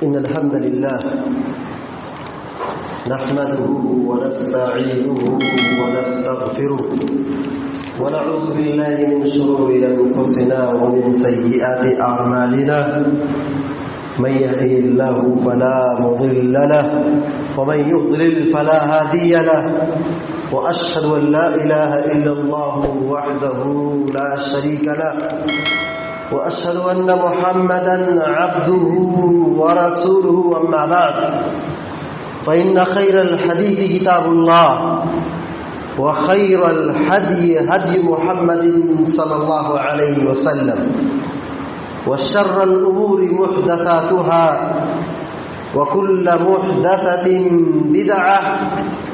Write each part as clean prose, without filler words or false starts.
إن الحمد لله نحمده ونستعينه ونستغفره ونعوذ بالله من شرور أنفسنا ومن سيئات أعمالنا من يهده الله فلا مضل له ومن يضلل فلا هادي له وأشهد أن لا إله إلا الله وحده لا شريك له وأشهد أن محمدا عبده ورسوله أما بعد فإن خير الحديث كتاب الله وخير الهدي هدي محمد صلى الله عليه وسلم وشر الأمور محدثاتها وكل محدثة بدعة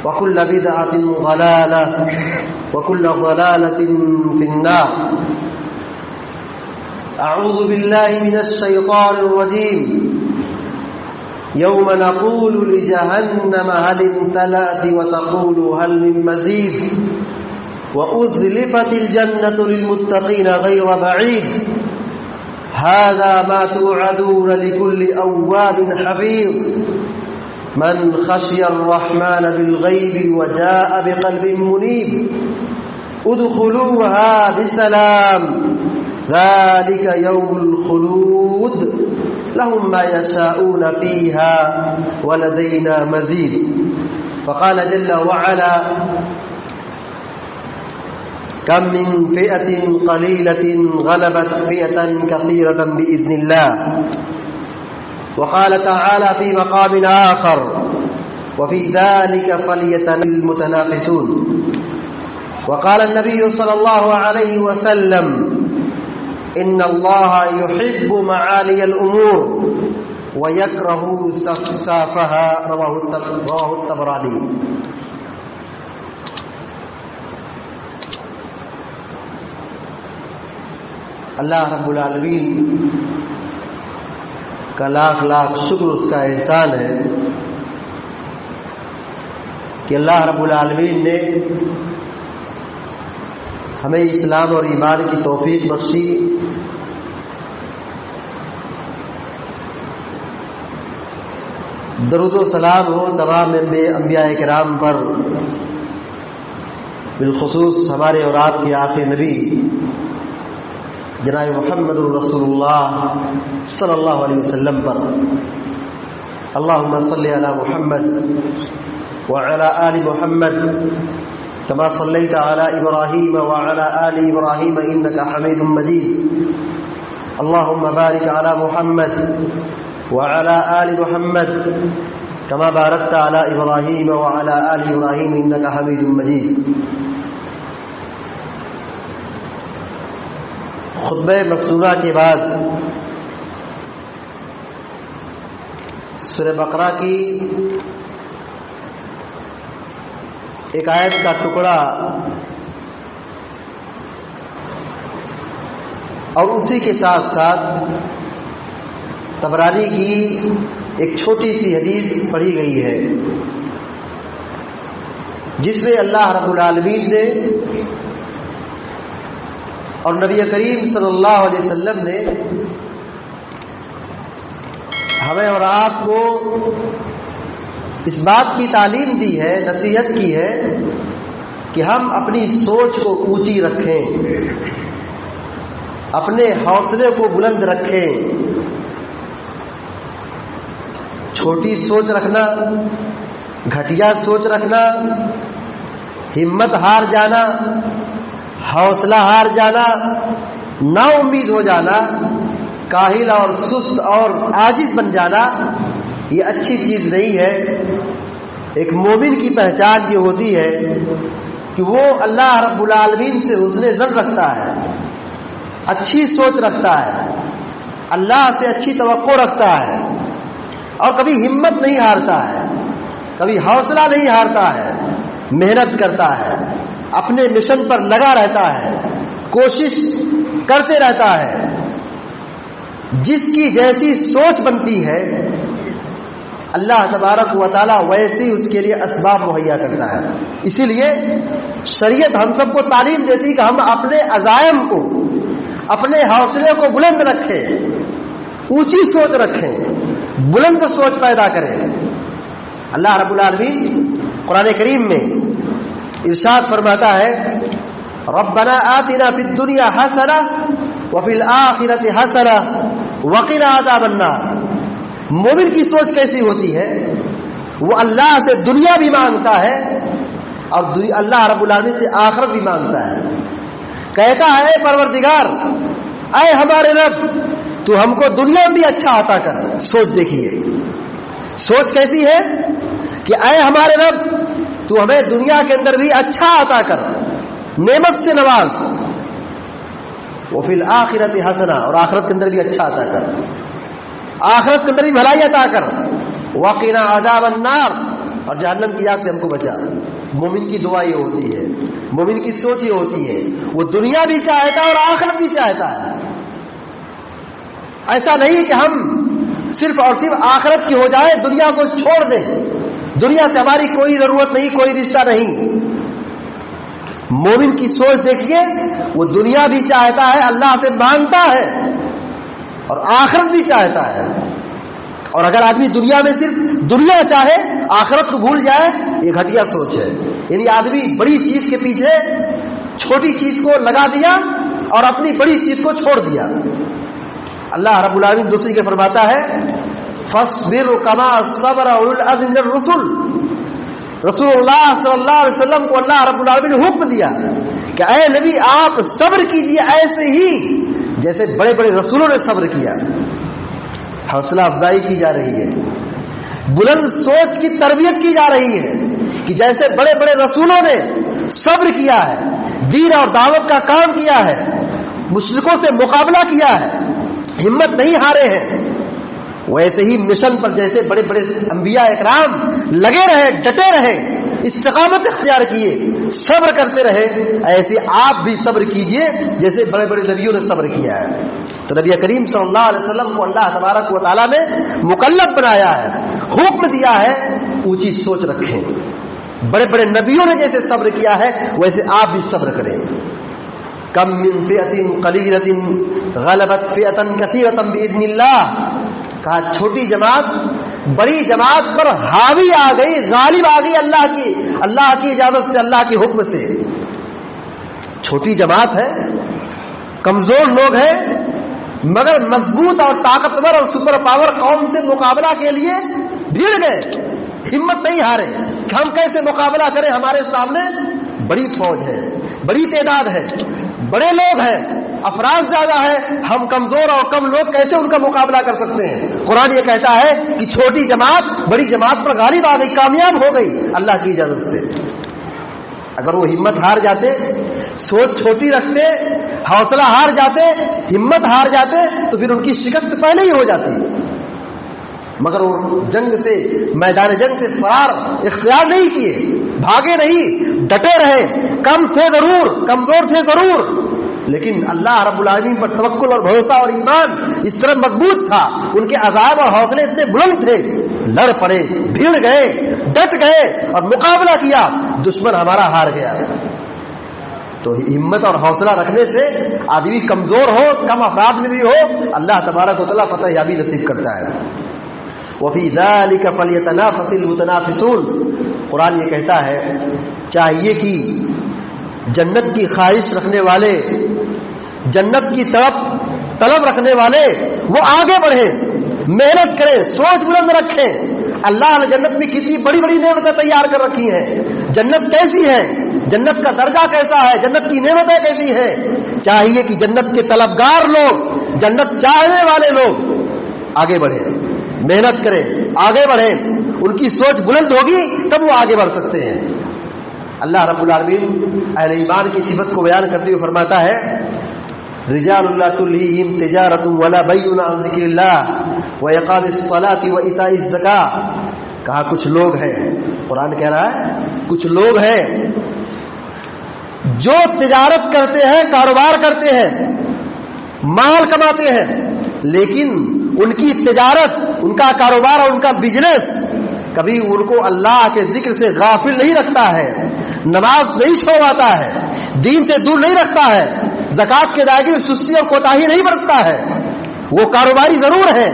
وكل بدعة ضلالة وكل ضلالة في النار. أعوذ بالله من الشيطان الرجيم. يوم نقول لجهنم هل امتلأت وتقول هل من مزيد وأزلفت الجنة للمتقين غير بعيد هذا ما توعدون لكل أواب حفيظ من خشي الرحمن بالغيب وجاء بقلب منيب ادخلوها بسلام ذلك يوم الخلود لهم ما يشاءون فيها ولدينا مزيد. فقال جل وعلا كم من فئة قليلة غلبت فئة كثيرة بإذن الله. وقال تعالى في مقام آخر وفي ذلك فليتنافس المتنافسون. وقال النبي صلى الله عليه وسلم إن الله يحب معالي الأمور ويكره سفسافها رواه الطبراني. اللہ رب العالمین کا لاکھ لاکھ شکر اس کا احسان ہے کہ اللہ رب العالمین نے ہمیں اسلام اور ایمان کی توفیق بخشی درود و سلام ہو تمام انبیاء کرام پر، بالخصوص ہمارے اور آپ کے آخری نبی جناب محمد رسول اللہ صلی اللہ علیہ وسلم پر. اللہم صلی علی محمد وعلی آل محمد كما صليت على إبراهيم وعلى آل إبراهيم إنك حميد مجيد. اللهم بارك على محمد وعلى آل محمد كما باركت على إبراهيم وعلى آل إبراهيم إنك حميد مجيد. خطبہ مسنونہ کے بعد سورہ بقرہ کی ایک آیت کا ٹکڑا اور اسی کے ساتھ ساتھ طبرانی کی ایک چھوٹی سی حدیث پڑھی گئی ہے جس میں اللہ رب العالمین نے اور نبی کریم صلی اللہ علیہ وسلم نے ہمیں اور آپ کو اس بات کی تعلیم دی ہے، نصیحت کی ہے کہ ہم اپنی سوچ کو اونچی رکھیں، اپنے حوصلے کو بلند رکھیں. چھوٹی سوچ رکھنا، گھٹیا سوچ رکھنا، ہمت ہار جانا، حوصلہ ہار جانا، نا امید ہو جانا، کاہل اور سست اور عاجز بن جانا، یہ اچھی چیز نہیں ہے. ایک مومن کی پہچان یہ ہوتی ہے کہ وہ اللہ رب العالمین سے حسن ظن رکھتا ہے، اچھی سوچ رکھتا ہے، اللہ سے اچھی توقع رکھتا ہے اور کبھی ہمت نہیں ہارتا ہے، کبھی حوصلہ نہیں ہارتا ہے، محنت کرتا ہے، اپنے مشن پر لگا رہتا ہے، کوشش کرتے رہتا ہے. جس کی جیسی سوچ بنتی ہے اللہ تبارک و تعالی ویسے اس کے لیے اسباب مہیا کرتا ہے. اسی لیے شریعت ہم سب کو تعلیم دیتی کہ ہم اپنے عزائم کو، اپنے حوصلے کو بلند رکھیں، اونچی سوچ رکھیں بلند سوچ پیدا کرے. اللہ رب العالمین قرآن کریم میں ارشاد فرماتا ہے ربنا آتنا فی الدنیا حسنہ وفی الآخرۃ حسنہ وقنا عذاب النار. مومن کی سوچ کیسی ہوتی ہے؟ وہ اللہ سے دنیا بھی مانگتا ہے اور اللہ رب العالمین سے آخرت بھی مانگتا ہے. کہتا ہے پروردگار اے ہمارے رب تو ہم کو دنیا بھی اچھا عطا کر. سوچ دیکھیے سوچ کیسی ہے کہ اے ہمارے رب تو ہمیں دنیا کے اندر بھی اچھا عطا کر، نعمت سے نواز. وفی الآخرۃ حسنہ، اور آخرت کے اندر بھی اچھا عطا کر، آخرت کے اندر بھی بھلائی عطا کر. وقنا عذاب النار، اور جہنم کی آگ سے ہم کو بچا. مومن کی دعا یہ ہوتی ہے، مومن کی سوچ یہ ہوتی ہے، وہ دنیا بھی چاہتا ہے اور آخرت بھی چاہتا ہے. ایسا نہیں کہ ہم صرف اور صرف آخرت کی ہو جائے، دنیا کو چھوڑ دیں. دنیا سے ہماری کوئی ضرورت نہیں، کوئی رشتہ نہیں. مومن کی سوچ دیکھیے، وہ دنیا بھی چاہتا ہے، اللہ سے مانگتا ہے اور آخرت بھی چاہتا ہے. اور اگر آدمی دنیا میں صرف دنیا چاہے، آخرت کو بھول جائے، یہ گھٹیا سوچ ہے. یعنی آدمی بڑی چیز کے پیچھے چھوٹی چیز کو لگا دیا اور اپنی بڑی چیز کو چھوڑ دیا. اللہ رب العالمین دوسری کے فرماتا ہے فاصبر کما صبر اولو العزم من الرسل. رسول اللہ صلی اللہ علیہ وسلم کو اللہ رب العالمین نے حکم دیا کہ اے نبی آپ صبر کیجئے ایسے ہی جیسے بڑے بڑے رسولوں نے صبر کیا. حوصلہ افزائی کی جا رہی ہے، بلند سوچ کی تربیت کی جا رہی ہے کہ جیسے بڑے بڑے رسولوں نے صبر کیا ہے، دین اور دعوت کا کام کیا ہے، مشرکوں سے مقابلہ کیا ہے، ہمت نہیں ہارے ہیں، ویسے ہی مشن پر جیسے بڑے بڑے انبیاء اکرام لگے رہے، ڈٹے رہے، استقامت اختیار کیے، صبر کرتے رہے، ایسے آپ بھی صبر کیجئے جیسے بڑے بڑے نبیوں نے صبر کیا ہے. تو نبی کریم صلی اللہ علیہ وسلم کو اللہ تبارک و تعالیٰ نے مکلف بنایا ہے، حکم دیا ہے اونچی سوچ رکھیں. بڑے بڑے نبیوں نے جیسے صبر کیا ہے ویسے آپ بھی صبر کریں. کم من فئۃ قلیلۃ غلبت فئۃ کثیرۃ باذن اللہ. کہا چھوٹی جماعت بڑی جماعت پر حاوی آ گئی، غالب آ گئی اللہ کی اجازت سے، اللہ کے حکم سے. چھوٹی جماعت ہے، کمزور لوگ ہیں، مگر مضبوط اور طاقتور اور سپر پاور قوم سے مقابلہ کے لیے بھیڑ گئے، ہمت نہیں ہارے کہ ہم کیسے مقابلہ کریں، ہمارے سامنے بڑی فوج ہے، بڑی تعداد ہے، بڑے لوگ ہیں، افراد زیادہ ہے، ہم کمزور اور کم لوگ کیسے ان کا مقابلہ کر سکتے ہیں. قرآن یہ کہتا ہے کہ چھوٹی جماعت بڑی جماعت پر غالب آ گئی، کامیاب ہو گئی اللہ کی اجازت سے. اگر وہ ہمت ہار جاتے، سوچ چھوٹی رکھتے، حوصلہ ہار جاتے، ہمت ہار جاتے تو پھر ان کی شکست پہلے ہی ہو جاتی. مگر وہ جنگ سے، میدان جنگ سے فرار اختیار نہیں کیے، بھاگے نہیں، ڈٹے رہے. کم تھے ضرور، کمزور تھے ضرور، لیکن اللہ رب العالمین پر توکل اور بھروسہ اور ایمان اس طرح مضبوط تھا، ان کے عزائم اور حوصلے اتنے بلند تھے، لڑ پڑے، بھیڑ گئے، ڈٹ گئے اور مقابلہ کیا، دشمن ہمارا ہار گیا. تو ہمت اور حوصلہ رکھنے سے آدمی کمزور ہو، کم افراد میں بھی ہو، اللہ تبارک و تعالیٰ فتح یابی نصیب کرتا ہے. وفی ذلک فلیتنافس المتنافسون. قرآن یہ کہتا ہے چاہیے کہ جنت کی خواہش رکھنے والے، جنت کی طلب رکھنے والے وہ آگے بڑھیں، محنت کریں، سوچ بلند رکھیں. اللہ نے جنت میں کتنی بڑی بڑی نعمتیں تیار کر رکھی ہیں. جنت کیسی ہے، جنت کا درجہ کیسا ہے، جنت کی نعمتیں کیسی ہیں. چاہیے کہ جنت کے طلبگار لوگ، جنت چاہنے والے لوگ آگے بڑھیں، محنت کریں، آگے بڑھیں. ان کی سوچ بلند ہوگی تب وہ آگے بڑھ سکتے ہیں. اللہ رب العالمین اہل ایمان کی صفت کو بیان کرتے ہوئے فرماتا ہے رجال لا تلہیہم تجارۃ ولا بیع عن ذکر اللہ واقام الصلاۃ وایتاء الزکاۃ. کہا کچھ لوگ ہیں، قرآن کہہ رہا ہے کچھ لوگ ہیں جو تجارت کرتے ہیں، کاروبار کرتے ہیں، مال کماتے ہیں، لیکن ان کی تجارت، ان کا کاروبار اور ان کا بزنس کبھی ان کو اللہ کے ذکر سے غافل نہیں رکھتا ہے، نماز نہیں چھوڑواتا ہے، دین سے دور نہیں رکھتا ہے، زکوٰۃ کے ادائیگی میں سستی اور کوتاہی نہیں برتتا ہے. وہ کاروباری ضرور ہیں،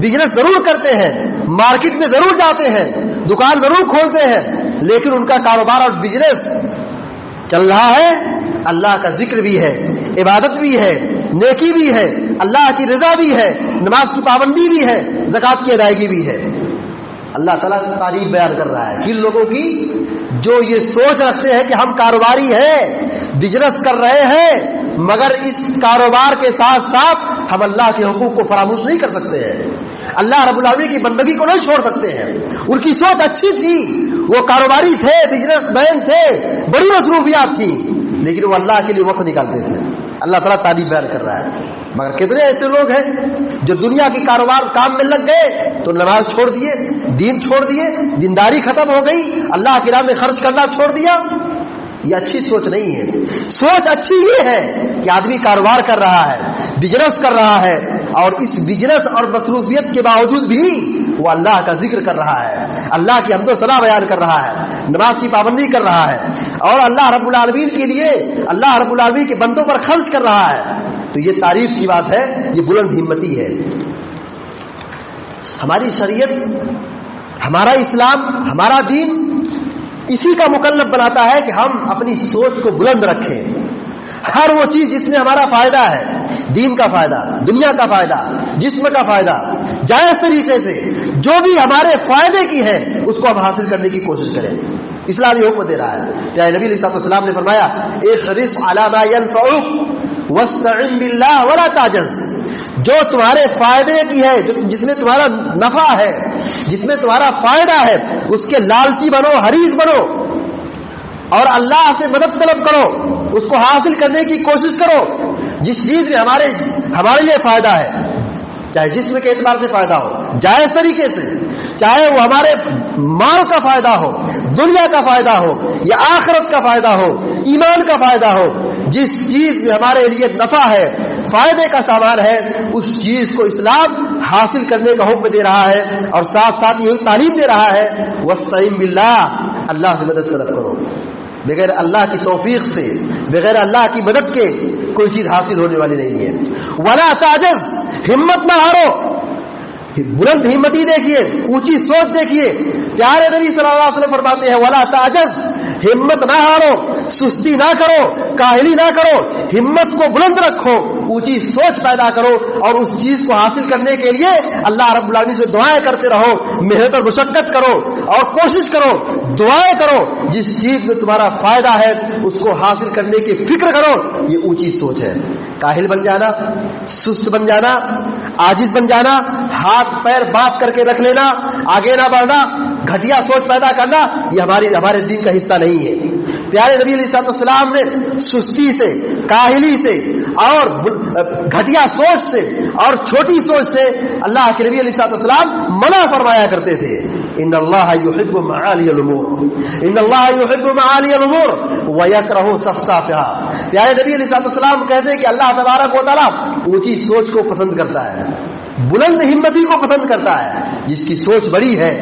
بزنس ضرور کرتے ہیں، مارکیٹ میں ضرور جاتے ہیں، دکان ضرور کھولتے ہیں، لیکن ان کا کاروبار اور بزنس چل رہا ہے، اللہ کا ذکر بھی ہے، عبادت بھی ہے، نیکی بھی ہے، اللہ کی رضا بھی ہے، نماز کی پابندی بھی ہے، زکوٰۃ کی ادائیگی بھی ہے. اللہ تعالیٰ تعریف بیان کر رہا ہے کن لوگوں کی؟ جو یہ سوچ رکھتے ہیں کہ ہم کاروباری ہیں، بزنس کر رہے ہیں، مگر اس کاروبار کے ساتھ ساتھ ہم اللہ کے حقوق کو فراموش نہیں کر سکتے ہیں، اللہ رب العالمین کی بندگی کو نہیں چھوڑ سکتے ہیں. ان کی سوچ اچھی تھی، وہ کاروباری تھے، بزنس مین تھے، بڑی مصروفیات تھی، لیکن وہ اللہ کے لیے وقت نکالتے تھے. اللہ تعالیٰ تعریف بیان کر رہا ہے. مگر کتنے ایسے لوگ ہیں جو دنیا کی کاروبار کام میں لگ گئے تو نماز چھوڑ دیے، دین چھوڑ دیے، دینداری ختم ہو گئی، اللہ کی راہ میں خرچ کرنا چھوڑ دیا. یہ اچھی سوچ نہیں ہے. سوچ اچھی یہ ہے کہ آدمی کاروبار کر رہا ہے، بزنس کر رہا ہے، اور اس بزنس اور مصروفیت کے باوجود بھی وہ اللہ کا ذکر کر رہا ہے، اللہ کی حمد و ثنا بیان کر رہا ہے، نماز کی پابندی کر رہا ہے، اور اللہ رب العالمین کے لیے، اللہ رب العالمین کے بندوں پر خرچ کر رہا ہے. تو یہ تعریف کی بات ہے، یہ بلند ہمتی ہے. ہماری شریعت، ہمارا اسلام، ہمارا دین اسی کا مکلف بناتا ہے کہ ہم اپنی سوچ کو بلند رکھیں. ہر وہ چیز جس میں ہمارا فائدہ ہے، دین کا فائدہ، دنیا کا فائدہ، جسم کا فائدہ، جائز طریقے سے جو بھی ہمارے فائدے کی ہے اس کو ہم حاصل کرنے کی کوشش کریں. اسلام یہ حکم دے رہا ہے. پیارے نبی علیہ السلام نے فرمایا احرص علی ما ينفعک واستعن باللہ ولا تعجز. جو تمہارے فائدے کی ہے، جس میں تمہارا نفع ہے، جس میں تمہارا فائدہ ہے، اس کے لالچی بنو، حریص بنو، اور اللہ سے مدد طلب کرو، اس کو حاصل کرنے کی کوشش کرو. جس چیز میں ہمارے لیے فائدہ ہے، چاہے جسم کے اعتبار سے فائدہ ہو، جائز طریقے سے، چاہے وہ ہمارے مال کا فائدہ ہو، دنیا کا فائدہ ہو، یا آخرت کا فائدہ ہو، ایمان کا فائدہ ہو، جس چیز میں ہمارے لیے نفع ہے، فائدے کا سامان ہے، اس چیز کو اسلام حاصل کرنے کا حکم دے رہا ہے. اور ساتھ ساتھ یہی تعلیم دے رہا ہے واستعن باللہ، اللہ سے مدد طلب کرو. بغیر اللہ کی توفیق سے، بغیر اللہ کی مدد کے کوئی چیز حاصل ہونے والی نہیں ہے. ولا تعجز، ہمت نہ ہارو. بلند ہمتی دیکھیے، اونچی سوچ دیکھیے. پیارے نبی صلی اللہ علیہ وسلم فرماتے ہیں ولا تعجز، ہمت نہ ہارو، سستی نہ کرو، کاہلی نہ کرو، ہمت کو بلند رکھو، اونچی سوچ پیدا کرو، اور اس چیز کو حاصل کرنے کے لیے اللہ رب العالمین سے دعائیں کرتے رہو، محنت اور مشقت کرو، اور کوشش کرو، دعائیں کرو. جس چیز میں تمہارا فائدہ ہے اس کو حاصل کرنے کی فکر کرو. یہ اونچی سوچ ہے. کاہل بن جانا، سست بن جانا، عاجز بن جانا، ہاتھ پیر باندھ کر کے رکھ لینا، آگے نہ بڑھنا، گھٹیا سوچ پیدا کرنا، یہ ہمارے دین کا حصہ نہیں ہے. پیارے نبی علیہ السلام نے سستی سے، کاہلی سے، اور گھٹیا سوچ سے اور چھوٹی سوچ سے اللہ کے نبی علیہ السلام منع فرمایا کرتے تھے. ان اللہ یحب معالی الامور، ان اللہ یحب معالی الامور ویکرہ صفصافها. پیارے نبی علیہ السلام کہتے ہیں کہ اللہ تبارک و تعالیٰ اونچی سوچ کو پسند کرتا ہے، بلند ہمتی کو پسند کرتا ہے. جس کی سوچ بڑی ہے،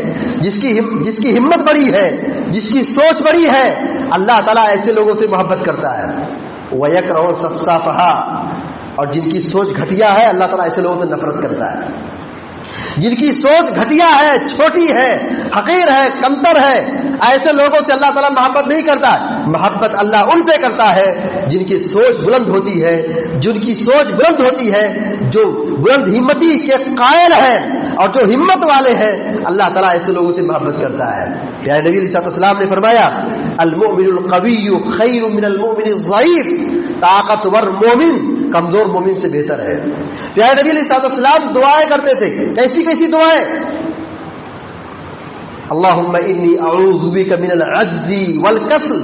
جس کی ہمت بڑی ہے، جس کی سوچ بڑی ہے، اللہ تعالیٰ ایسے لوگوں سے محبت کرتا ہے. وَيَكْرَهُ صَفْصَافَهَا، اور جن کی سوچ گھٹیا ہے اللہ تعالیٰ ایسے لوگوں سے نفرت کرتا ہے. جن کی سوچ گھٹیا ہے، چھوٹی ہے، حقیر ہے، کمتر ہے، ایسے لوگوں سے اللہ تعالیٰ محبت نہیں کرتا. محبت اللہ ان سے کرتا ہے جن کی سوچ بلند ہوتی ہے، جن کی سوچ بلند ہوتی ہے، جو بلند ہمتی کے قائل ہیں اور جو ہمت والے ہیں. اللہ تعالیٰ ایسے لوگوں سے محبت کرتا ہے. پیارے نبی علیہ السلام نے فرمایا المؤمن القوی خیر من المؤمن الضعیف، طاقتور مومن کمزور مومن سے بہتر ہے. پیارے نبی علیہ السلام دعائیں کرتے تھے. کیسی دعائیں؟ اللہم انی اعوذ بک من العجز والکسل،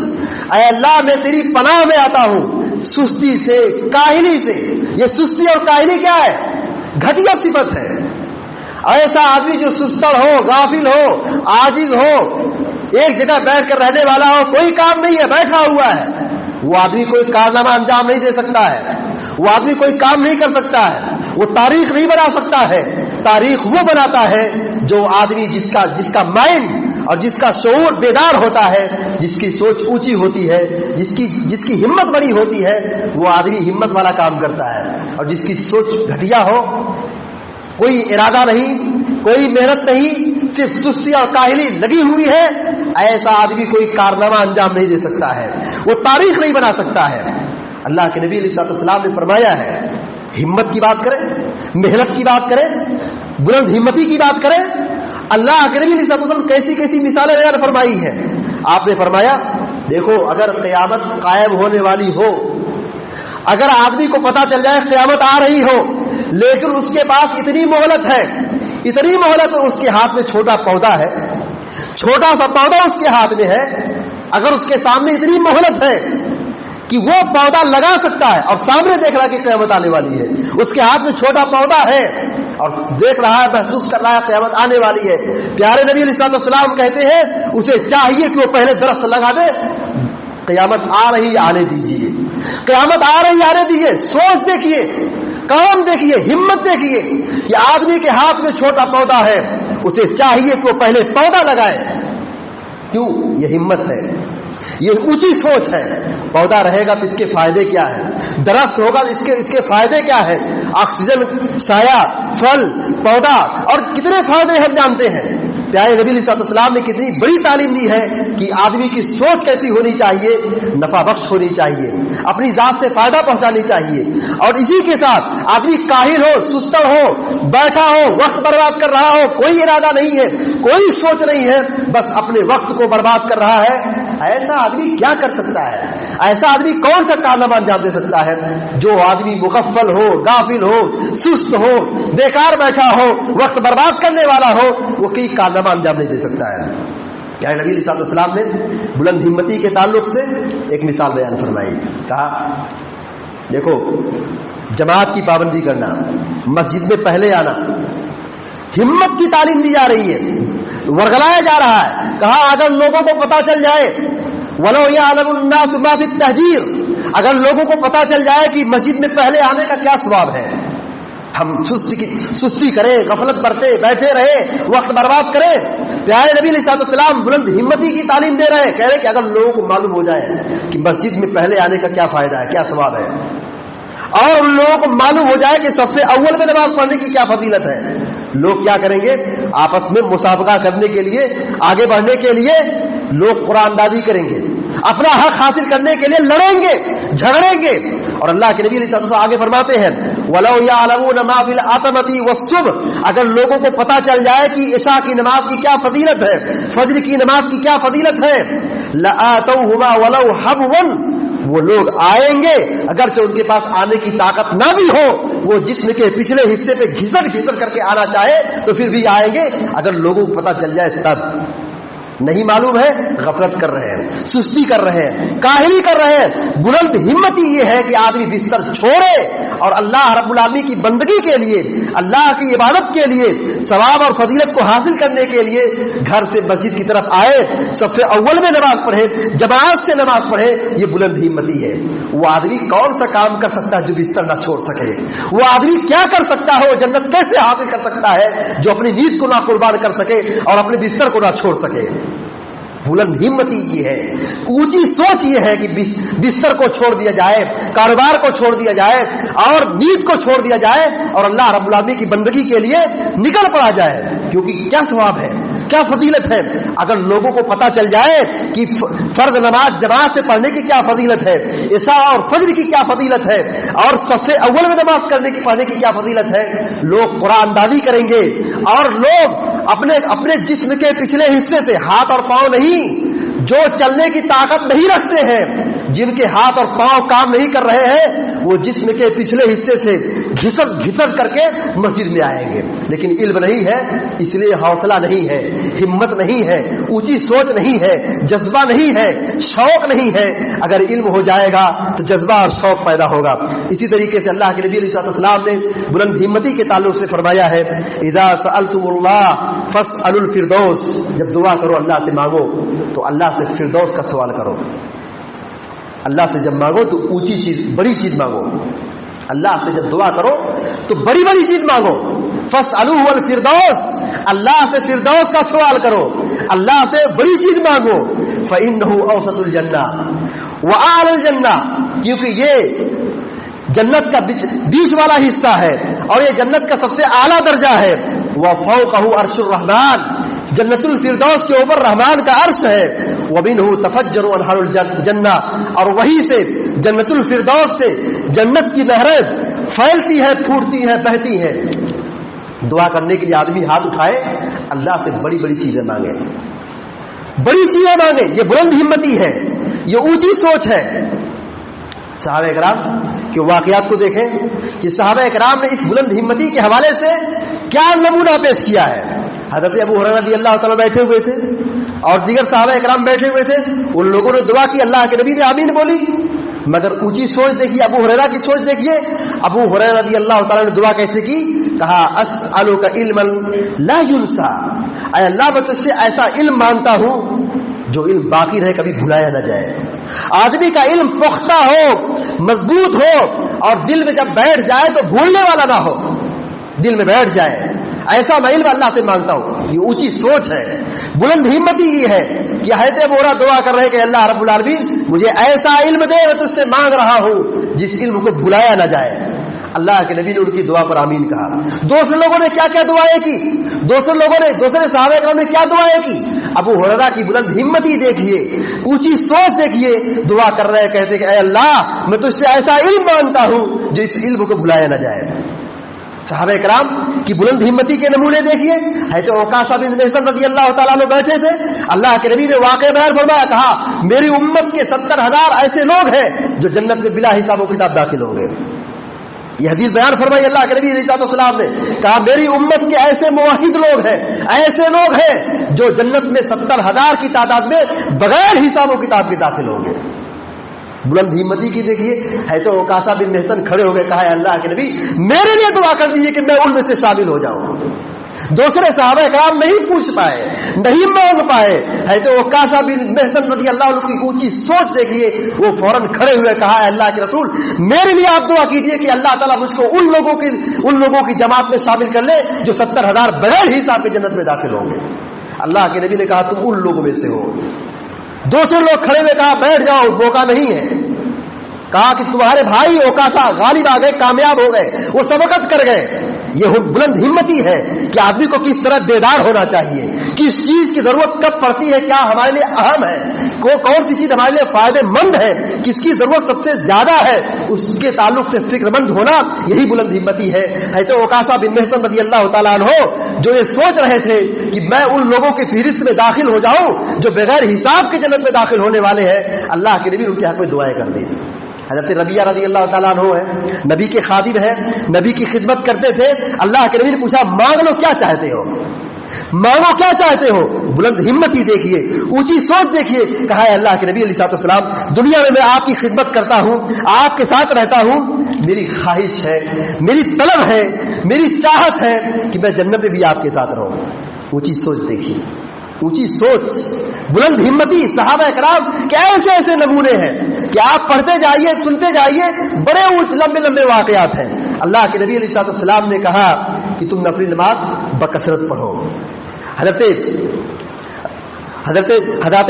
اے اللہ میں تیری پناہ میں آتا ہوں سستی سے، کاہلی سے. یہ سستی اور کاہلی کیا ہے؟ گھٹیا صفت ہے. ایسا آدمی جو سستڑ ہو، غافل ہو، عاجز ہو، ایک جگہ بیٹھ کر رہنے والا ہو، کوئی کام نہیں ہے، بیٹھا ہوا ہے، وہ آدمی کوئی کارنامہ انجام نہیں دے سکتا ہے، وہ آدمی کوئی کام نہیں کر سکتا ہے، وہ تاریخ نہیں بنا سکتا ہے. تاریخ وہ بناتا ہے جو آدمی جس کا مائنڈ اور جس کا شعور بیدار ہوتا ہے، جس کی سوچ اونچی ہوتی ہے، جس کی ہمت بڑی ہوتی ہے، وہ آدمی ہمت والا کام کرتا ہے. اور جس کی سوچ گھٹیا ہو، کوئی ارادہ نہیں، کوئی محنت نہیں، صرف سستی اور کاہلی لگی ہوئی ہے، ایسا آدمی کوئی کارنامہ انجام نہیں دے سکتا ہے، وہ تاریخ نہیں بنا سکتا ہے۔ اللہ کے نبی علیہ الصلوۃ والسلام نے فرمایا ہے، ہمت کی بات کریں، محنت کی بات کریں، بلند ہمتی کی بات کریں، اللہ کے نبی علیہ الصلوۃ والسلام کیسی کیسی مثالیں بیان فرمائی ہیں۔ آپ نے فرمایا دیکھو اگر قیامت قائم ہونے والی ہو، اگر آدمی کو پتا چل جائے قیامت آ رہی ہو، لیکن اس کے پاس اتنی مہلت ہے، اتنی مہلت اس کے ہاتھ میں چھوٹا پودا ہے، چھوٹا سا پودا اس کے ہاتھ میں ہے، اگر اس کے سامنے اتنی مہلت ہے کہ وہ پودا لگا سکتا ہے اور سامنے دیکھ رہا ہے کہ قیامت آنے والی ہے، اس کے ہاتھ میں چھوٹا پودا ہے اور دیکھ رہا ہے، محسوس کر رہا ہے قیامت آنے والی ہے، پیارے نبی علیہ الصلوۃ والسلام کہتے ہیں اسے چاہیے کہ وہ پہلے درخت لگا دے، قیامت آ رہی آنے دیجیے، قیامت آ رہی آنے دیجیے، سوچ دیکھیے، کام دیکھیے، ہمت دیکھیے کہ آدمی کے ہاتھ میں چھوٹا پودا ہے، اسے چاہیے کہ وہ پہلے پودا لگائے۔ کیوں؟ یہ ہمت ہے، یہ اونچی سوچ ہے۔ پودا رہے گا تو اس کے فائدے کیا ہے، درخت ہوگا تو اس کے فائدے کیا ہے، آکسیجن، سایہ، پھل، پودا اور کتنے فائدے ہم جانتے ہیں۔ پیارے نبی علیہ السلام نے کتنی بڑی تعلیم دی ہے کہ آدمی کی سوچ کیسی ہونی چاہیے، نفع بخش ہونی چاہیے، اپنی ذات سے فائدہ پہنچانی چاہیے، اور اسی کے ساتھ آدمی کاہل ہو، سستا ہو، بیٹھا ہو، وقت برباد کر رہا ہو، کوئی ارادہ نہیں ہے، کوئی سوچ نہیں ہے، بس اپنے وقت کو برباد کر رہا ہے، ایسا آدمی کیا کر سکتا ہے؟ ایسا آدمی کون سا کارنامہ انجام دے سکتا ہے؟ جو آدمی مغفل ہو، غافل ہو، سست ہو، بیکار بیٹھا ہو، وقت برباد کرنے والا ہو، وہ کوئی کارنامہ انجام نہیں دے سکتا ہے۔ کیا نبی علیہ السلام نے بلند ہمتی کے تعلق سے ایک مثال بیان فرمائی، کہا دیکھو جماعت کی پابندی کرنا، مسجد میں پہلے آنا، ہمت کی تعلیم دی جا رہی ہے، ورغلایا جا رہا ہے۔ کہا اگر لوگوں کو پتا چل جائے وَلَوْ يَعْلَمُ النَّاسُ مَا فِي التَّهْجِيرِ، اگر لوگوں کو پتا چل جائے کہ مسجد میں پہلے آنے کا کیا ثواب ہے، ہم سستی کریں، غفلت برتے، بیٹھے رہے، وقت برباد کریں۔ پیارے نبی علیہ السلام بلند ہمتی کی تعلیم دے رہے ہیں، کہہ رہے کہ اگر لوگوں کو معلوم ہو جائے کہ مسجد میں پہلے آنے کا کیا فائدہ ہے، کیا ثواب ہے، اور ان لوگوں کو معلوم ہو جائے کہ صف اول میں نماز پڑھنے کی کیا فضیلت ہے، لوگ کیا کریں گے؟ آپس میں مسابقہ کرنے کے لیے، آگے بڑھنے کے لیے لوگ قرآن دازی کریں گے، اپنا حق حاصل کرنے کے لیے لڑیں گے، جھگڑیں گے۔ اور اللہ کے نبی علیہ السلام آگے فرماتے ہیں وَلَوْ يَعْلَمُونَ مَا فِي الْعَتَمَةِ وَالصُّبْحِ، اگر لوگوں کو پتا چل جائے کہ عشاء کی نماز کی کیا فضیلت ہے، فجر کی نماز کی کیا فضیلت ہے، لَآتَوْهُمَا وَلَوْ حَبْوًا، وہ لوگ آئیں گے اگرچہ ان کے پاس آنے کی طاقت نہ بھی ہو، وہ جسم کے پچھلے حصے پہ گھسٹ کر کے آنا چاہے تو پھر بھی آئیں گے، اگر لوگوں کو پتا چل جائے تب۔ نہیں معلوم ہے، غفلت کر رہے ہیں، سستی کر رہے ہیں، کاہلی کر رہے ہیں۔ بلند ہمتی یہ ہے کہ آدمی بستر چھوڑے اور اللہ رب العالمین کی بندگی کے لیے، اللہ کی عبادت کے لیے، ثواب اور فضیلت کو حاصل کرنے کے لیے گھر سے مسجد کی طرف آئے، صف اول میں نماز پڑھے، جماعت سے نماز پڑھے، یہ بلند ہمتی ہے۔ وہ آدمی کون سا کام کر سکتا ہے جو بستر نہ چھوڑ سکے؟ وہ آدمی کیا کر سکتا ہے، وہ جنت کیسے حاصل کر سکتا ہے جو اپنی نیند کو نہ قربان کر سکے اور اپنے بستر کو نہ چھوڑ سکے؟ بلند ہمتی یہ ہے، اونچی سوچ یہ ہے کہ بستر کو چھوڑ دیا جائے، کاروبار کو چھوڑ دیا جائے اور نیند کو چھوڑ دیا جائے اور اللہ رب العالمین کی بندگی کے لیے نکل پڑا جائے، کیونکہ کیا ثواب ہے، کیا فضیلت ہے۔ اگر لوگوں کو پتا چل جائے کہ فرض نماز جماعت سے پڑھنے کی کیا فضیلت ہے، عشاء اور فجر کی کیا فضیلت ہے، اور صف اول میں نماز پڑھنے کی کیا فضیلت ہے، لوگ قرآن دازی کریں گے اور لوگ اپنے جسم کے پچھلے حصے سے، ہاتھ اور پاؤں نہیں، جو چلنے کی طاقت نہیں رکھتے ہیں، جن کے ہاتھ اور پاؤں کام نہیں کر رہے ہیں، وہ جسم کے پچھلے حصے سے گھسٹ کر کے مسجد میں آئیں گے۔ لیکن علم نہیں ہے، اس لیے حوصلہ نہیں ہے، ہمت نہیں ہے، اونچی سوچ نہیں ہے، جذبہ نہیں ہے، شوق نہیں ہے۔ اگر علم ہو جائے گا تو جذبہ اور شوق پیدا ہوگا۔ اسی طریقے سے اللہ کے نبی علیہ السلام نے بلند ہمتی کے تعلق سے فرمایا ہے اذا سألتم اللہ فاسألوا الفردوس، جب دعا کرو اللہ سے مانگو تو اللہ سے فردوس کا سوال کرو۔ اللہ سے جب مانگو تو اونچی چیز، بڑی چیز مانگو۔ اللہ سے جب دعا کرو تو بڑی بڑی چیز مانگو۔ فاسألوه الفردوس، اللہ سے فردوس کا سوال کرو، اللہ سے بڑی چیز مانگو۔ فإنه أوسط الجنہ وأعلى الجنہ، کیونکہ یہ جنت کا بیچ والا حصہ ہے اور یہ جنت کا سب سے اعلیٰ درجہ ہے. وَفَوْقَهُ عَرْشُ الرَّحْمَٰنِ جنت الفردوس کے اوپر رحمان کا عرش ہے. وَمِنْهُ تَفَجَّرُ أَنْهَارُ الْجَنَّةِ اور وہی سے جنت الفردوس سے جنت کی نہریں پھیلتی ہے, پھوٹتی ہے, بہتی ہے. دعا کرنے کے لیے آدمی ہاتھ اٹھائے, اللہ سے بڑی بڑی چیزیں مانگے, بڑی چیزیں مانگے. یہ بلند ہمتی ہے, یہ اونچی سوچ ہے. صحابہ کرام کے واقعات کو دیکھیں کہ صحابہ کرام نے اس بلند ہمتی کے حوالے سے کیا نمونہ پیش کیا ہے. حضرت ابو ہریرہ رضی اللہ تعالیٰ بیٹھے ہوئے تھے اور دیگر صحابہ کرام بیٹھے ہوئے تھے. ان لوگوں نے دعا کی, اللہ کے نبی نے آمین بولی. مگر اونچی سوچ دیکھیے, ابو ہریرہ کی سوچ دیکھیے. ابو ہریرہ رضی اللہ تعالیٰ نے دعا کیسے کی؟ کہا اسألک علما لا ينسى, اے اللہ میں تجھ سے ایسا علم مانگتا ہوں جو علم باقی رہے, کبھی بھلایا نہ جائے. آدمی کا علم پختہ ہو, مضبوط ہو اور دل میں جب بیٹھ جائے تو بھولنے والا نہ ہو, دل میں بیٹھ جائے. ایسا میں علم اللہ سے مانگتا ہوں. یہ اونچی سوچ ہے, بلند ہمتی یہ ہے کہ حضرت ابو ہریرہ دعا کر رہے کہ اللہ رب العالمین مجھے ایسا علم دے, میں تجھ سے مانگ رہا ہوں جس علم کو بھلایا نہ جائے. اللہ کے نبی نے ان کی دعا پر آمین کہا. دوسرے لوگوں نے کیا کیا دعائیں کی, دوسرے صحابہ کرام نے کیا دعائیں کی. ابو ہریرہ کی بلند ہمتی دیکھیے, اونچی سوچ دیکھیے, دعا کر رہے کہتے کہ اے اللہ میں تجھ سے ایسا علم مانگتا ہوں جو اس علم کو بھلایا نہ جائے. صحابہ کرام کی بلند ہمتی کے نمونے دیکھیے. حضرت عکاشہ بن محصن رضی اللہ تعالیٰ عنہ بیٹھے تھے, اللہ کے نبی نے واقعہ بیان فرمایا, کہا میری امت کے 70,000 ایسے لوگ ہیں جو جنت میں بلا حساب و کتاب داخل ہوں گے. یہ حدیث بیان فرمائی اللہ کے نبی علیہ الصلوۃ والسلام نے, کہا میری امت کے ایسے موحد لوگ ہیں, ایسے لوگ ہیں جو جنت میں 70,000 کی تعداد میں بغیر حساب و کتاب کے داخل ہوں گے. بلند ہمتی کی دیکھیے. ہے تو عکاشہ بن محصن کھڑے ہو گئے, کہا اللہ کے نبی میرے لیے دعا کر دیجیے کہ میں ان میں سے شامل ہو جاؤں. دوسرے صحابہ کرام نہیں پوچھ پائے, نہیں مانگ پائے. ہے تو عکاشہ بن محصن رضی اللہ عنہ کی اونچی سوچ دیکھیے, وہ فوراً کھڑے ہوئے, کہا اللہ کے رسول میرے لیے آپ دعا کیجیے کہ اللہ تعالیٰ مجھ کو ان لوگوں کی جماعت میں شامل کر لے جو 70,000 بغیر حساب کے جنت میں داخل ہوں گے. اللہ کے نبی نے کہا تم ان لوگوں میں سے ہو. دوسرے لوگ کھڑے ہوئے, کہا بیٹھ جاؤ, موقع نہیں ہے. کہا کہ تمہارے بھائی عکاشہ غالب آ گئے, کامیاب ہو گئے, وہ سبقت کر گئے. یہ بلند ہمتی ہے کہ آدمی کو کس طرح بیدار ہونا چاہیے, کس چیز کی ضرورت کب پڑتی ہے, کیا ہمارے لیے اہم ہے, کون سی چیز ہمارے لیے فائدے مند ہے, کس کی ضرورت سب سے زیادہ ہے, اس کے تعلق سے فکر مند ہونا, یہی بلند ہمتی ہے. حضرت عکاشہ بن محصن رضی اللہ تعالیٰ عنہ جو یہ سوچ رہے تھے کہ میں ان لوگوں کی فہرست میں داخل ہو جاؤں جو بغیر حساب کے جنت میں داخل ہونے والے ہیں, اللہ کے نبی ان کے حق میں دعائیں کر دی. حضرت ربیعہ رضی اللہ تعالیٰ عنہ ہے, نبی کے خادم ہیں, نبی کی خدمت کرتے تھے. اللہ کے نبی نے پوچھا مانگ لو کیا چاہتے ہو, مانگو کیا چاہتے ہو. بلند ہمتی دیکھیے, اونچی سوچ دیکھیے. کہا ہے اللہ کے نبی علیہ الصلوۃ والسلام دنیا میں آپ کی خدمت کرتا ہوں, آپ کے ساتھ رہتا ہوں, میری خواہش ہے, میری طلب ہے, میری چاہت ہے کہ میں جنت میں بھی آپ کے ساتھ رہوں. اونچی سوچ دیکھیے, اونچی سوچ, بلند ہمتی. صحابہ کرام کے ایسے ایسے نمونے ہیں کہ آپ پڑھتے جائیے, سنتے جائیے, بڑے لمبے لمبے واقعات ہیں. اللہ کے نبی علیہ الصلوۃ والسلام نے کہا کہ تم نفلی نماز بکثرت پڑھو. حضرت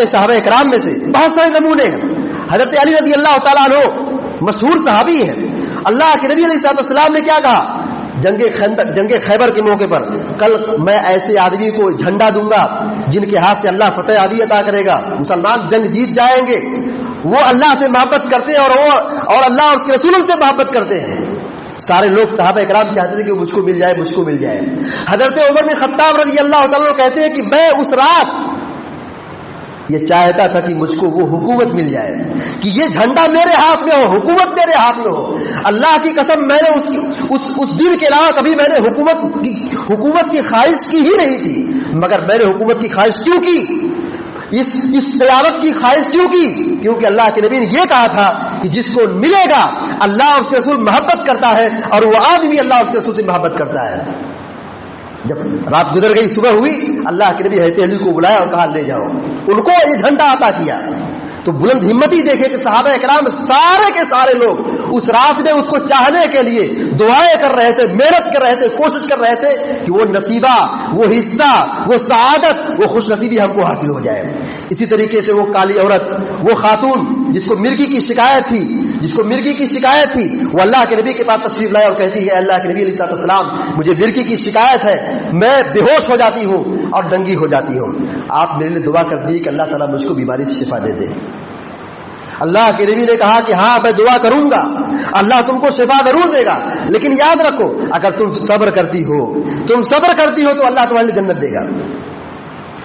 صحابہ کرام میں سے بہت سارے نمونے ہیں. حضرت علی رضی اللہ تعالیٰ عنہ مشہور صحابی ہیں. اللہ کے نبی علیہ الصلوۃ والسلام نے کیا کہا جنگ خیبر کے موقع پر, کل میں ایسے آدمی کو جھنڈا دوں گا جن کے ہاتھ سے اللہ فتح عادی عطا کرے گا, مسلمان جنگ جیت جائیں گے. وہ اللہ سے محبت کرتے ہیں اور اللہ اور اس کے رسول سے محبت کرتے ہیں. سارے لوگ صحابہ کرام چاہتے تھے کہ مجھ کو مل جائے, مجھ کو مل جائے. حضرت عمر بن خطاب رضی اللہ تعالیٰ کہتے ہیں کہ میں اس رات یہ چاہتا تھا کہ مجھ کو وہ حکومت مل جائے, کہ یہ جھنڈا میرے ہاتھ میں ہو, حکومت میرے ہاتھ میں ہو. اللہ کی قسم میں نے اس دن کے علاوہ کبھی میں نے حکومت کی خواہش کی ہی نہیں تھی, مگر میں نے حکومت کی خواہش کیوں کی, اس قیادت کی خواہش کیوں کی, کیونکہ اللہ کے نبی نے یہ کہا تھا کہ جس کو ملے گا اللہ اور اس کے رسول محبت کرتا ہے, اور وہ آدمی اللہ اور اس کے رسول سے محبت کرتا ہے. جب رات گزر گئی, صبح ہوئی, اللہ کے نبی حضرت علی کو بلایا اور کہا لے جاؤ. ان کو یہ جھنڈا عطا کیا. تو بلند ہمتی دیکھے کہ صحابہ کرام سارے کے سارے لوگ اس رات میں اس کو چاہنے کے لیے دعائیں کر رہے تھے, محنت کر رہے تھے, کوشش کر رہے تھے کہ وہ نصیبہ, وہ حصہ, وہ سعادت, وہ خوش نصیبی ہم کو حاصل ہو جائے. اسی طریقے سے وہ کالی عورت, وہ خاتون جس کو مرگی کی شکایت تھی, جس کو مرگی کی شکایت تھی، وہ اللہ کے نبی کے پاس تشریف لائے اور کہتی ہے اللہ کے نبی علیہ السلام مجھے مرگی کی شکایت ہے، میں بے ہوش ہو جاتی ہوں اور ننگی ہو جاتی ہوں، آپ میرے لیے دعا کر دی کہ اللہ تعالیٰ مجھ کو بیماری سے شفا دے دے۔ اللہ کے نبی نے کہا کہ ہاں میں دعا کروں گا، اللہ تم کو شفا ضرور دے گا، لیکن یاد رکھو اگر تم صبر کرتی ہو تو اللہ تمہارے لیے جنت دے گا۔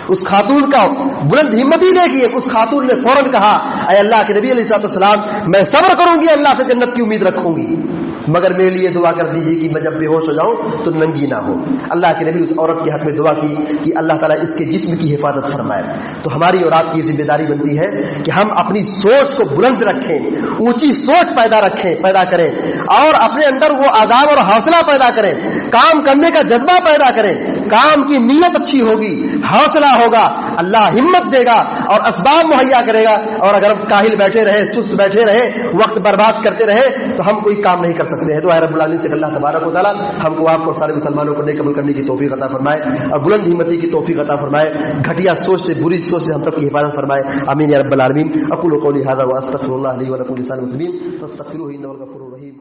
اس خاتون کا بلند ہمت ہی دیکھیے، اس خاتون نے فوراً کہا اے اللہ کے نبی علیہ السلام میں صبر کروں گی، اللہ سے جنت کی امید رکھوں گی، مگر میرے لیے دعا کر دیجیے کہ میں جب بے ہوش ہو جاؤں تو ننگی نہ ہو۔ اللہ کے نبی اس عورت کے حق میں دعا کی کہ اللہ تعالیٰ اس کے جسم کی حفاظت فرمائے۔ تو ہماری اور آپ کی ذمہ داری بنتی ہے کہ ہم اپنی سوچ کو بلند رکھیں، اونچی سوچ پیدا کریں اور اپنے اندر وہ آداب اور حوصلہ پیدا کریں، کام کرنے کا جذبہ پیدا کریں، کام کی نیت اچھی ہوگی، حوصلہ ہوگا، اللہ ہمت دے گا اور اسباب مہیا کرے گا۔ اور اگر ہم کاہل بیٹھے رہے، سست بیٹھے رہے، وقت برباد کرتے رہے تو ہم کوئی کام نہیں کر سکتے ہیں۔ تو اے رب العالمین سے اللہ تبارک و تعالیٰ ہم کو آپ کو سارے مسلمانوں کو نیک عمل کرنے کی توفیق عطا فرمائے اور بلند ہمتی کی توفیق عطا فرمائے، گھٹیا سوچ سے، بری سوچ سے ہم سب کی حفاظت فرمائے، آمین یا رب العالمین۔ اقول قولی ھذا واستغفر اللہ لی ولکم ولسائر المسلمین فاستغفروہ انہ هو الغفور الرحیم۔